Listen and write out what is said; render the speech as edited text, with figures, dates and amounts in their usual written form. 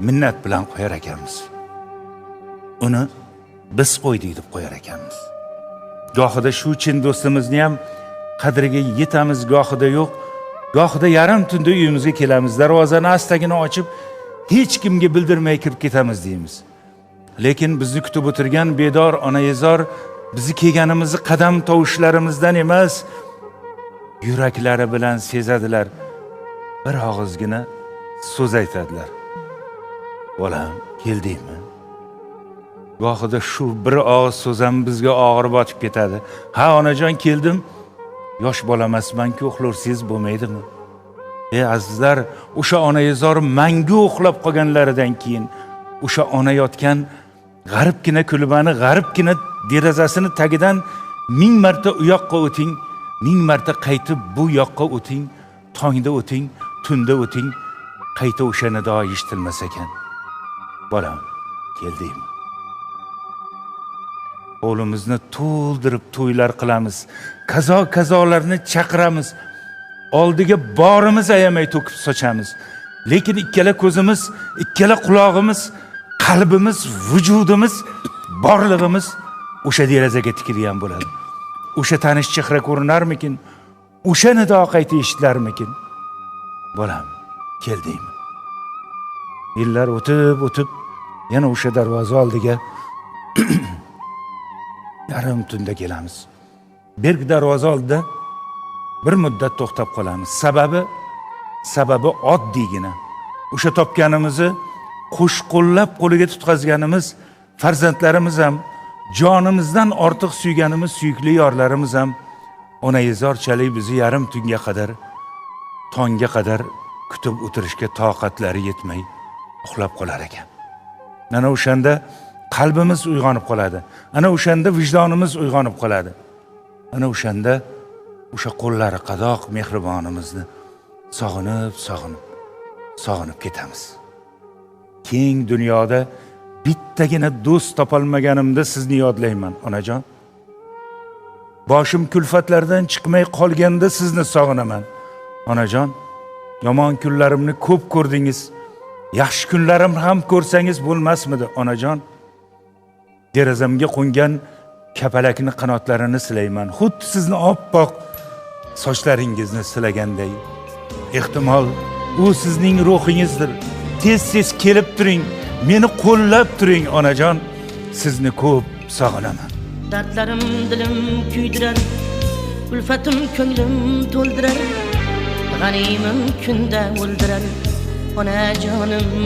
minnat bilan qo'yar ekanmiz. Uni biz qo'ydik deb qo'yar ekanmiz. Gohida shu chin do'stimizni ham qadriga yetamiz, gohida yo'q. Gohida yarim tunda uyimizga kelamiz, darvozani astagina ochib, hech kimga bildirmay kirib ketamiz deymiz. Lekin bizni kutib o'tirgan bedor onayezor bizni kelganimizni qadam tovushlarimizdan emas, yuraklari bilan sezadilar. Bir og'izgina so'z aytadilar. Bolam, keldingmi? Gohida shu bir og'iz so'z ham bizga og'ir botib ketadi. Ha, onajon, keldim. Yosh bolamasman-ku, uxlursiz bo'lmaydimi? Azizlar, o'sha onayezor mangu uxlab qolganlaridan keyin o'sha ona yotgan g'aribgina kulbani, g'aribgina derazasini tagidan 1000 marta u yoqqa o'ting, 1000 marta qaytib bu yoqqa o'ting, tongda o'ting, tunda o'ting, qayta o'sha nido eshitilmas ekan. Bolam, keldingmi? O'limizni to'ldirib to'ylar qilamiz, kazolarni chaqiramiz, oldiga borimiz ayamay to'kib sochamiz. Lekin ikkala ko'zimiz, ikkala quloqimiz, qalbimiz, vujudimiz, borlig'imiz o'sha derazaga tikilgan bo'ladi. O'sha tanish chehra ko'rinarmikin? O'sha nido qayta eshitilarmikin? Bolam, keldingmi? Yillar o'tib, yana o'sha darvoza oldiga yarim tunda kelamiz. Berk darvoza oldida bir muddat to'xtab qolamiz. Sababi oddiygina. O'sha topganimizni qo'shqo'llab qo'liga tutqazganimiz farzandlarimiz ham, jonimizdan ortiq suyganimiz suyukli yorlarimiz ham onayezorchalik bizni yarim tunga qadar, tongga qadar kutib o'tirishga toqatlari yetmay uxlab qolar ekan. Ana o'shanda qalbimiz uyg'onib qoladi. Ana o'shanda vijdonimiz uyg'onib qoladi. Ana o'shanda o'sha qo'llari qadoq mehribonimizni sog'inib ketamiz. Keng dunyoda bittagina do'st topolmaganimda sizni yodlayman, onajon. Boshim kulfatlardan chiqmay qolganda sizni sog'inaman, onajon. Yomon kunlarimni ko'p ko'rdingiz. Yaxshi kunlarimni ham ko'rsangiz bo'lmasmidi, onajon? Derazamga qo'ngan kapalakni qanotlarini silayman. Xuddi sizni oppoq sochlaringizni silaganday. Ehtimol u sizning ruhingizdir. Tez kelib turing, meni qo'llab turing, onajon. Sizni ko'p sog'inaman. Dardlarim dilim kuydirar, ulfatim ko'nglim to'ldirar, g'animim kunda o'ldirar, onajonim.